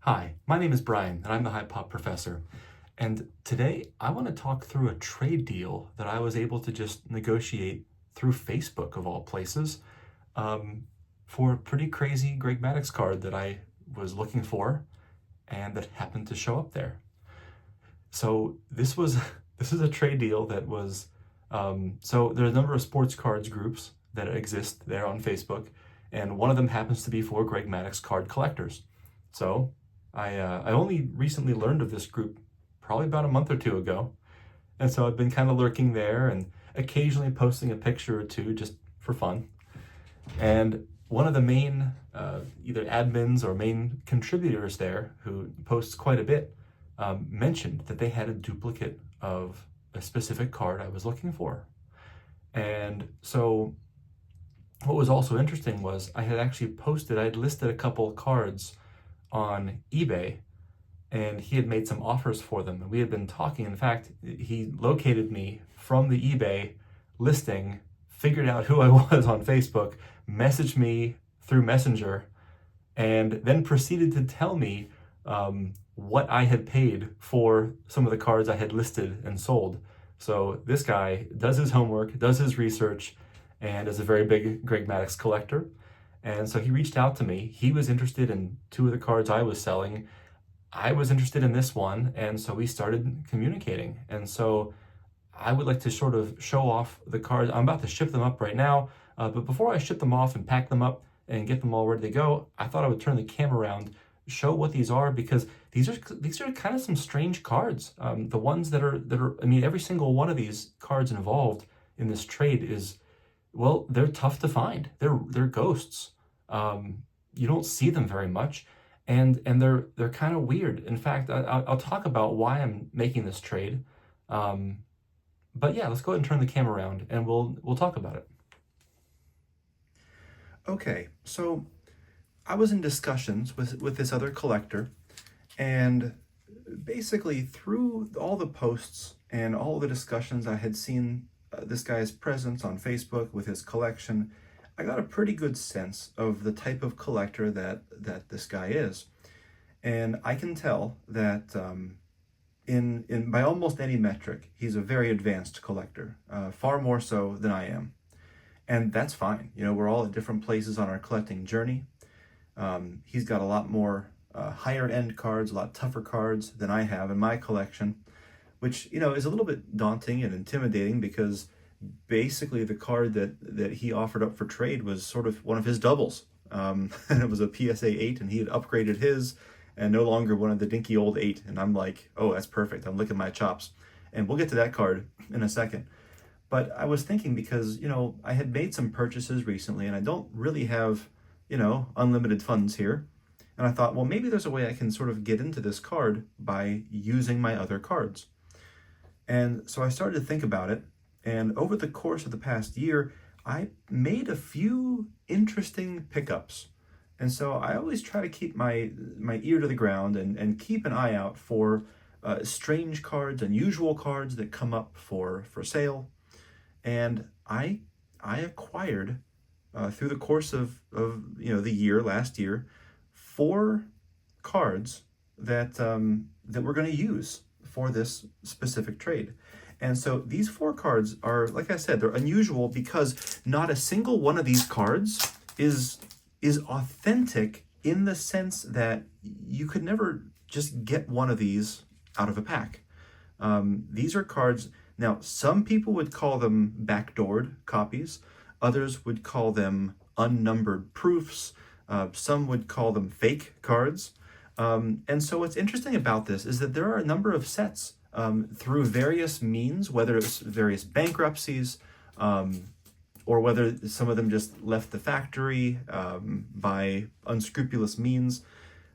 Hi, my name is Brian, and I'm the Hip Hop Professor. And today I want to talk through a trade deal that I was able to just negotiate through Facebook, of all places, um, for a pretty crazy Greg Maddux card that I was looking for and that happened to show up there. So this is a trade deal that was so there are a number of sports cards groups that exist there on Facebook, and one of them happens to be for Greg Maddux card collectors. So I only recently learned of this group probably about a month or two ago, and so I've been kind of lurking there and occasionally posting a picture or two just for fun. And one of the main either admins or main contributors there, who posts quite a bit, mentioned that they had a duplicate of a specific card I was looking for. And so what was also interesting was I had listed a couple cards on eBay, and he had made some offers for them, and we had been talking. In fact, he located me from the eBay listing, figured out who I was on Facebook, messaged me through Messenger, and then proceeded to tell me what I had paid for some of the cards I had listed and sold. So this guy does his homework, does his research, and is a very big Greg Maddux collector. And so he reached out to me. He was interested in two of the cards I was selling. I was interested in this one, and so we started communicating. And so I would like to sort of show off the cards. I'm about to ship them up right now, but before I ship them off and pack them up and get them all ready to go, I thought I would turn the camera around, show what these are, because these are kind of some strange cards. The ones that are I mean, every single one of these cards involved in this trade is, well, they're tough to find. They're ghosts. You don't see them very much, and they're kind of weird. In fact, I'll talk about why I'm making this trade. But yeah, let's go ahead and turn the camera around, and we'll talk about it. Okay, so I was in discussions with this other collector, and basically through all the posts and all the discussions I had seen this guy's presence on Facebook with his collection, I got a pretty good sense of the type of collector that this guy is. And I can tell that in by almost any metric, he's a very advanced collector, far more so than I am. And that's fine. You know, we're all at different places on our collecting journey. He's got a lot more higher end cards, a lot tougher cards than I have in my collection, which, you know, is a little bit daunting and intimidating, because basically the card that he offered up for trade was sort of one of his doubles. And it was a PSA 8, and he had upgraded his and no longer wanted the dinky old 8. And I'm like, oh, that's perfect. I'm licking my chops. And we'll get to that card in a second. But I was thinking, because, you know, I had made some purchases recently, and I don't really have, you know, unlimited funds here. And I thought, well, maybe there's a way I can sort of get into this card by using my other cards. And so I started to think about it. And over the course of the past year, I made a few interesting pickups. And so I always try to keep my ear to the ground and keep an eye out for strange cards, unusual cards that come up for sale. And I acquired through the course of you know, the year, last year, 4 cards that that we're going to use for this specific trade. And so these 4 cards are, like I said, they're unusual because not a single one of these cards is authentic, in the sense that you could never just get one of these out of a pack. These are cards. Now, some people would call them backdoored copies. Others would call them unnumbered proofs. Some would call them fake cards. And so what's interesting about this is that there are a number of sets through various means, whether it's various bankruptcies, or whether some of them just left the factory by unscrupulous means,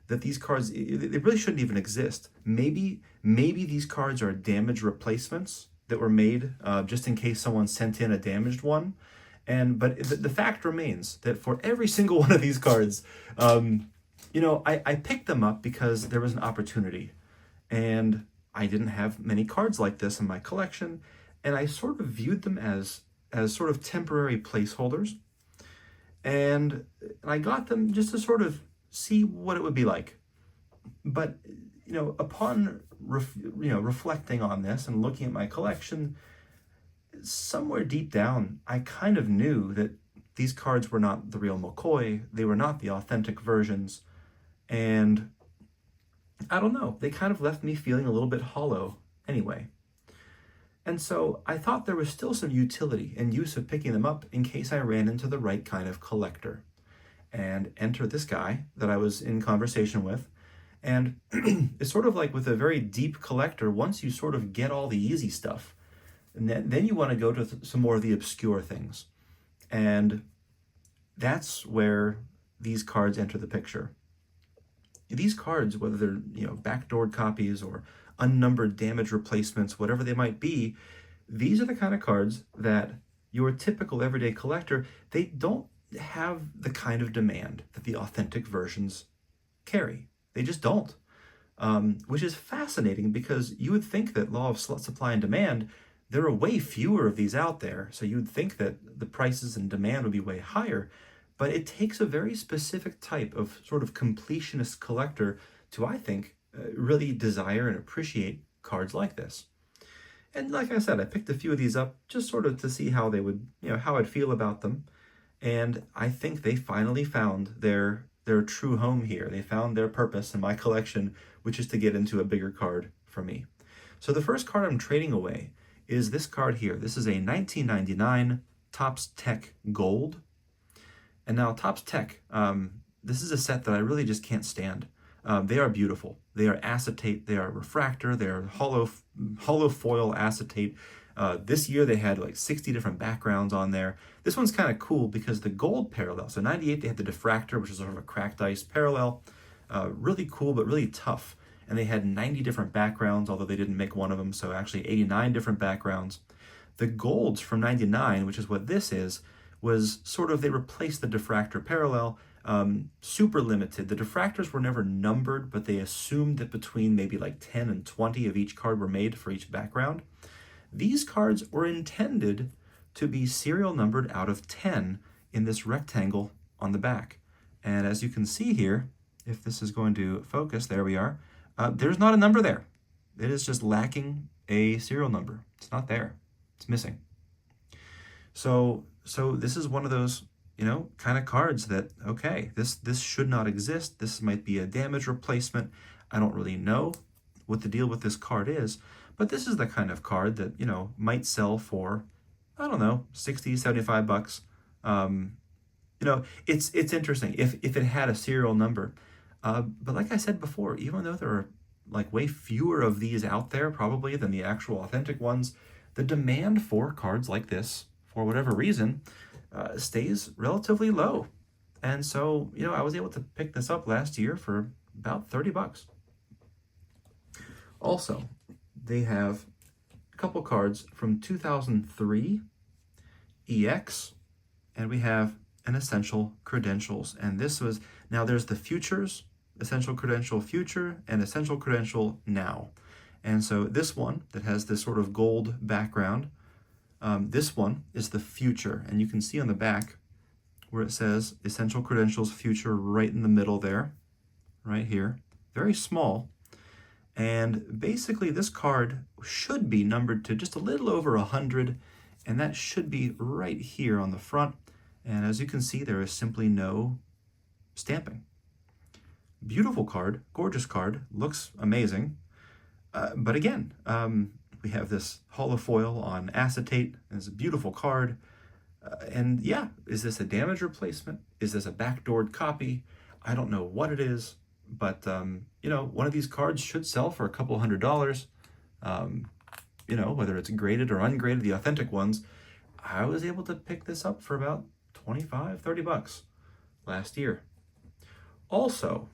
that these cards, they really shouldn't even exist. Maybe these cards are damaged replacements that were made just in case someone sent in a damaged one. But the fact remains that for every single one of these cards, you know, I picked them up because there was an opportunity, and I didn't have many cards like this in my collection, and I sort of viewed them as sort of temporary placeholders. And I got them just to sort of see what it would be like. But, upon reflecting on this and looking at my collection, somewhere deep down, I kind of knew that these cards were not the real McCoy. They were not the authentic versions. And I don't know, they kind of left me feeling a little bit hollow anyway. And so I thought there was still some utility and use of picking them up in case I ran into the right kind of collector. And enter this guy that I was in conversation with. And it's sort of like with a very deep collector, once you sort of get all the easy stuff, and then you want to go to some more of the obscure things. And that's where these cards enter the picture. These cards, whether they're backdoored copies or unnumbered damage replacements, whatever they might be, these are the kind of cards that your typical everyday collector, they don't have the kind of demand that the authentic versions carry. They just don't, which is fascinating because you would think that law of supply and demand, there are way fewer of these out there, so you would think that the prices and demand would be way higher, but it takes a very specific type of sort of completionist collector to, I think, really desire and appreciate cards like this. And like I said, I picked a few of these up just sort of to see how they would, how I'd feel about them. And I think they finally found their true home here. They found their purpose in my collection, which is to get into a bigger card for me. So the first card I'm trading away is this card here. This is a 1999 Topps Tech Gold. And now Topps Tech, this is a set that I really just can't stand. They are beautiful. They are acetate, they are refractor, they are hollow foil acetate. This year they had like 60 different backgrounds on there. This one's kind of cool because the gold parallel, so 98 they had the diffractor, which is sort of a cracked ice parallel. Really cool, but really tough. And they had 90 different backgrounds, although they didn't make one of them, so actually 89 different backgrounds. The golds from 99, which is what this is, was sort of, they replaced the diffractor parallel, super limited. The diffractors were never numbered, but they assumed that between maybe like 10 and 20 of each card were made for each background. These cards were intended to be serial numbered out of 10 in this rectangle on the back. And as you can see here, if this is going to focus, there we are, there's not a number there. It is just lacking a serial number. It's not there. It's missing. So this is one of those, kind of cards that, okay, this should not exist. This might be a damage replacement. I don't really know what the deal with this card is, but this is the kind of card that, might sell for, I don't know, 60, 75 bucks. It's interesting if it had a serial number. But like I said before, even though there are like way fewer of these out there probably than the actual authentic ones, the demand for cards like this, for whatever reason, stays relatively low. And so, I was able to pick this up last year for about 30 bucks. Also, they have a couple cards from 2003 EX, and we have an Essential Credentials. And this was, now there's the Futures, Essential Credential Future, and Essential Credential Now. And so this one that has this sort of gold background, this one is the Future. And you can see on the back where it says Essential Credentials Future right in the middle there, right here. Very small. And basically this card should be numbered to just a little over 100, and that should be right here on the front. And as you can see, there is simply no stamping. Beautiful card, gorgeous card, looks amazing. But again, we have this holofoil on acetate. It's a beautiful card. And yeah, is this a damage replacement? Is this a backdoored copy? I don't know what it is, but one of these cards should sell for a couple $100. Whether it's graded or ungraded, the authentic ones. I was able to pick this up for about 25, 30 bucks last year. Also,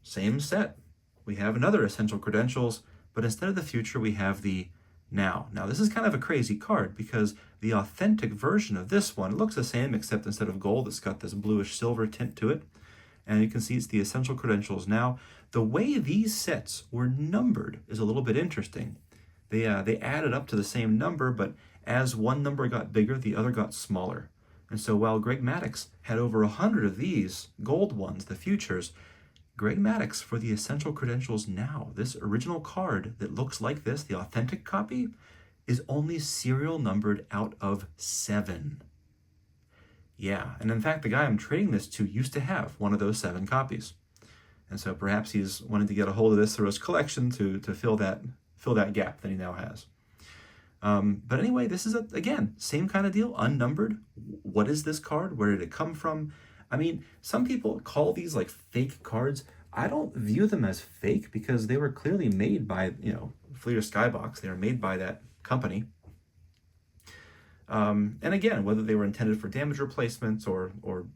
same set. We have another Essential Credentials, but instead of the Future, we have the Now. Now, this is kind of a crazy card because the authentic version of this one looks the same, except instead of gold, it's got this bluish silver tint to it. And you can see it's the Essential Credentials Now. The way these sets were numbered is a little bit interesting. They added up to the same number, but as one number got bigger, the other got smaller. And so while Greg Maddux had over 100 of these gold ones, the Futures, Greg Maddux for the Essential Credentials Now. This original card that looks like this, the authentic copy, is only serial numbered out of 7. Yeah, and in fact, the guy I'm trading this to used to have one of those 7 copies. And so perhaps he's wanting to get a hold of this through his collection to fill that gap that he now has. But anyway, this is, again, same kind of deal, unnumbered. What is this card? Where did it come from? I mean, some people call these like fake cards. I don't view them as fake because they were clearly made by, Fleer Skybox. They were made by that company. And again, whether they were intended for damage replacements or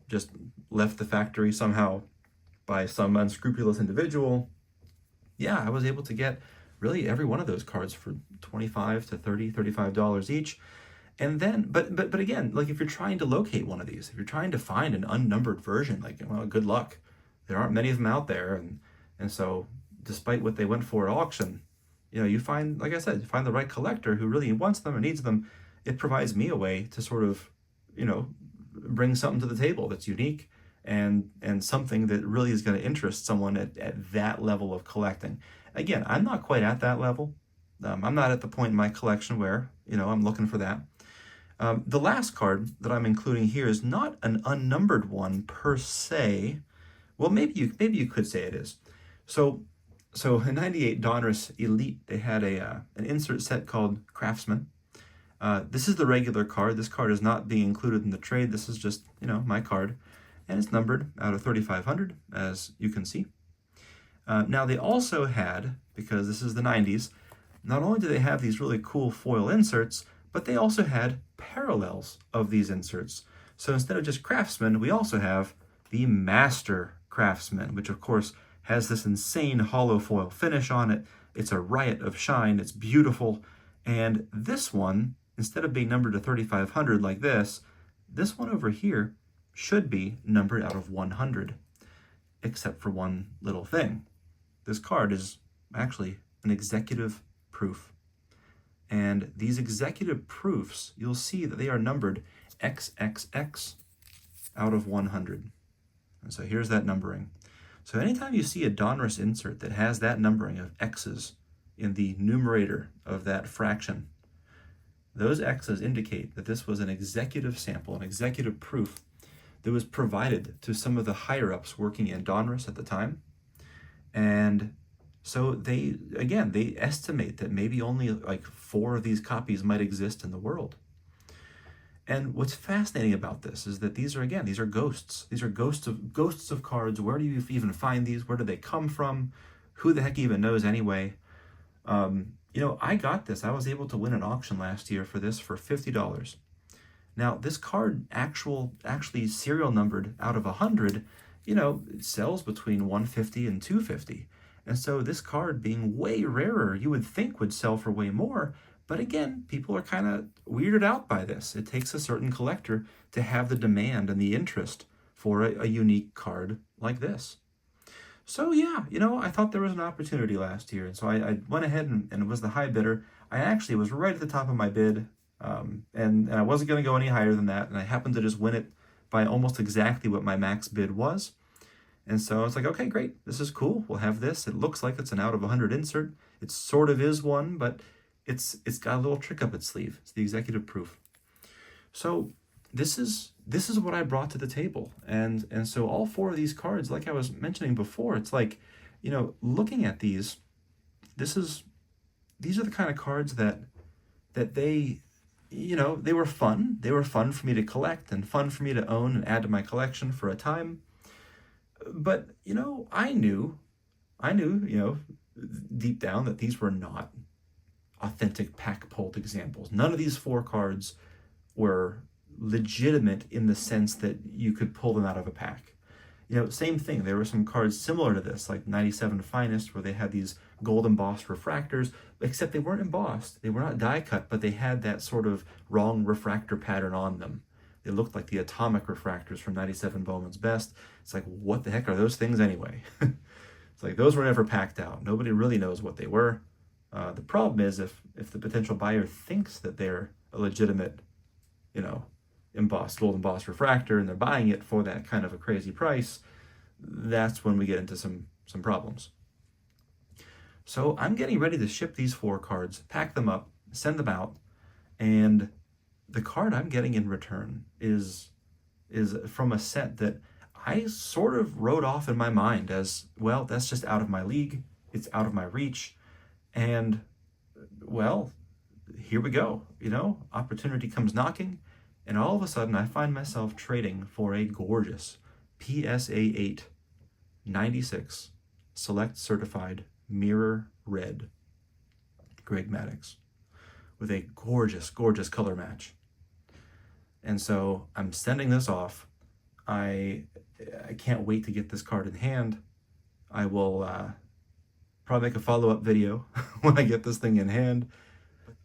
just left the factory somehow by some unscrupulous individual, yeah, I was able to get really every one of those cards for $25 to $30, $35 each. And then, but again, like if you're trying to locate one of these, if you're trying to find an unnumbered version, like, well, good luck. There aren't many of them out there. And so despite what they went for at auction, you find, like I said, you find the right collector who really wants them or needs them. It provides me a way to sort of, bring something to the table that's unique and something that really is going to interest someone at that level of collecting. Again, I'm not quite at that level. I'm not at the point in my collection where, I'm looking for that. The last card that I'm including here is not an unnumbered one per se. Well, maybe you could say it is. So in '98 Donruss Elite, they had an insert set called Craftsman. This is the regular card. This card is not being included in the trade. This is just, my card. And it's numbered out of 3,500, as you can see. Now, they also had, because this is the 90s, not only do they have these really cool foil inserts, but they also had parallels of these inserts. So instead of just Craftsman, we also have the Master Craftsman, which of course has this insane hollow foil finish on it. It's a riot of shine. It's beautiful. And this one, instead of being numbered to 3,500 like this one over here should be numbered out of 100, except for one little thing. This card is actually an executive proof. And these executive proofs, you'll see that they are numbered XXX out of 100. And so here's that numbering. So anytime you see a Donruss insert that has that numbering of X's in the numerator of that fraction, those X's indicate that this was an executive sample, an executive proof that was provided to some of the higher-ups working in Donruss at the time. And so they estimate that maybe only like 4 of these copies might exist in the world. And what's fascinating about this is that these are ghosts. These are ghosts of cards. Where do you even find these? Where do they come from? Who the heck even knows anyway? I got this. I was able to win an auction last year for this for $50. Now, this card actually serial numbered out of 100, it sells between 150 and 250. And so this card being way rarer, you would think would sell for way more. But again, people are kind of weirded out by this. It takes a certain collector to have the demand and the interest for a unique card like this. So yeah, I thought there was an opportunity last year. And so I went ahead and was the high bidder. I actually was right at the top of my bid. And I wasn't going to go any higher than that. And I happened to just win it by almost exactly what my max bid was. And so it's like, okay, great. This is cool. We'll have this. It looks like it's an out of 100 insert. It sort of is one, but it's got a little trick up its sleeve. It's the executive proof. So this is what I brought to the table. And so all 4 of these cards, like I was mentioning before, it's like, looking at these are the kind of cards that they, they were fun. They were fun for me to collect and fun for me to own and add to my collection for a time. But, I knew, deep down that these were not authentic pack-pulled examples. None of these 4 cards were legitimate in the sense that you could pull them out of a pack. Same thing. There were some cards similar to this, like 97 Finest, where they had these gold embossed refractors, except they weren't embossed. They were not die cut, but they had that sort of wrong refractor pattern on them. They looked like the atomic refractors from 97 Bowman's Best. It's like, what the heck are those things anyway? It's like, those were never packed out. Nobody really knows what they were. The problem is if the potential buyer thinks that they're a legitimate, gold embossed refractor, and they're buying it for that kind of a crazy price, that's when we get into some problems. So I'm getting ready to ship these 4 cards, pack them up, send them out, and the card I'm getting in return is from a set that I sort of wrote off in my mind as, well, that's just out of my league, it's out of my reach, and, well, here we go, opportunity comes knocking, and all of a sudden I find myself trading for a gorgeous PSA 8 96 Select Certified Mirror Red Greg Maddux with a gorgeous, gorgeous color match. And so I'm sending this off. I can't wait to get this card in hand. I will probably make a follow-up video when I get this thing in hand.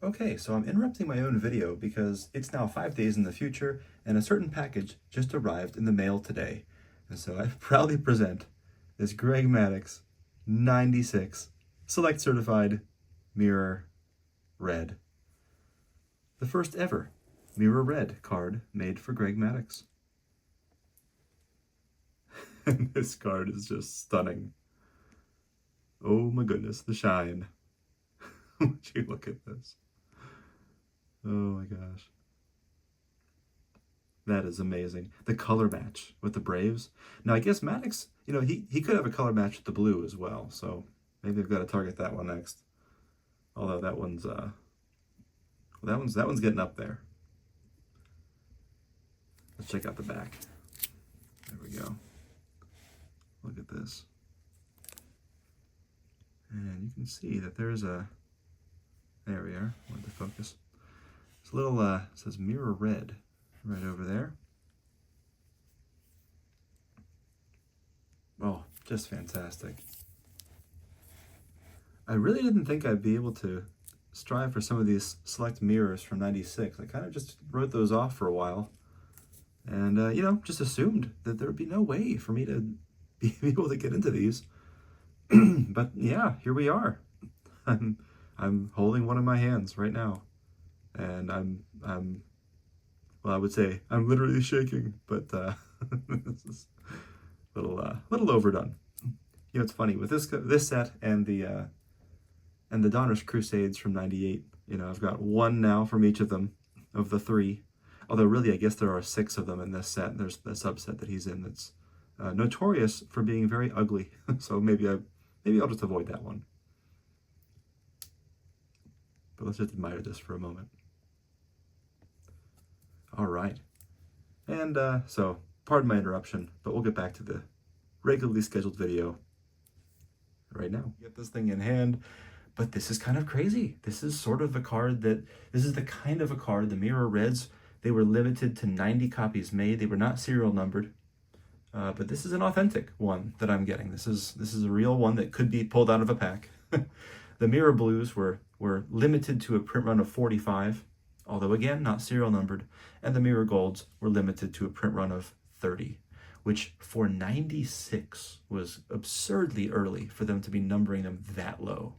Okay, so I'm interrupting my own video because it's now 5 days in the future and a certain package just arrived in the mail today. And so I proudly present this Greg Maddux 96 Select Certified Mirror Red. The first ever Mirror Red card made for Greg Maddux. And this card is just stunning. Oh my goodness, the shine. Would you look at this? Oh my gosh. That is amazing. The color match with the Braves. Now I guess Maddux, he could have a color match with the blue as well, so maybe I've got to target that one next. Although that one's getting up there. Let's check out the back. There we go. Look at this. And you can see that there's a, there we are, I want to focus. It's a little, it says Mirror Red right over there. Oh, just fantastic. I really didn't think I'd be able to strive for some of these select mirrors from 96. I kind of just wrote those off for a while. And, just assumed that there would be no way for me to be able to get into these. But yeah, here we are. I'm holding one in my hands right now. And well, I would say I'm literally shaking, but this is a little overdone. It's funny with this set and the Donruss Crusades from 98. I've got one now from each of them, of the 3. Although really, I guess there are 6 of them in this set. There's the subset that he's in that's notorious for being very ugly. So maybe I'll just avoid that one. But let's just admire this for a moment. All right. And so, pardon my interruption, but we'll get back to the regularly scheduled video right now. Get this thing in hand. But this is kind of crazy. This is sort of a card this is the kind of a card, the Mirror Reds, they were limited to 90 copies made. They were not serial numbered. But this is an authentic one that I'm getting. This is a real one that could be pulled out of a pack. The Mirror Blues were limited to a print run of 45, although again, not serial numbered. And the Mirror Golds were limited to a print run of 30, which for 96 was absurdly early for them to be numbering them that low.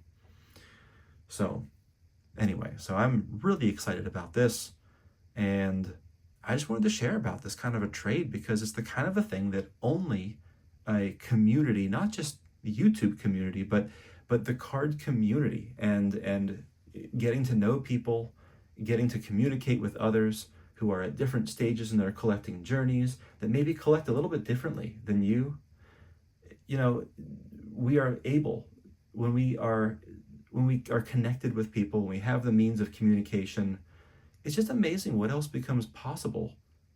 So anyway, so I'm really excited about this. And I just wanted to share about this kind of a trade because it's the kind of a thing that only a community, not just the YouTube community, but the card community and getting to know people, getting to communicate with others who are at different stages in their collecting journeys that maybe collect a little bit differently than you. We are able, when we are connected with people, when we have the means of communication, it's just amazing what else becomes possible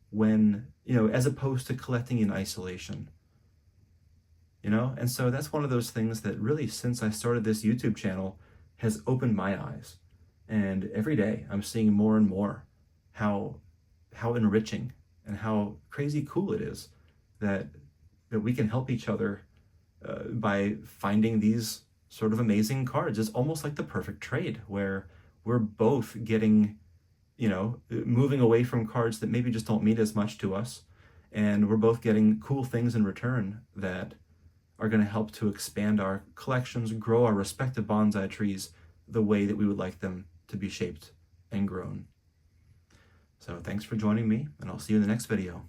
when, as opposed to collecting in isolation. And so that's one of those things that really, since I started this YouTube channel, has opened my eyes. And every day I'm seeing more and more how enriching and how crazy cool it is that we can help each other by finding these sort of amazing cards. It's almost like the perfect trade where we're both getting, moving away from cards that maybe just don't mean as much to us. And we're both getting cool things in return that are going to help to expand our collections, grow our respective bonsai trees the way that we would like them to be shaped and grown. So thanks for joining me, and I'll see you in the next video.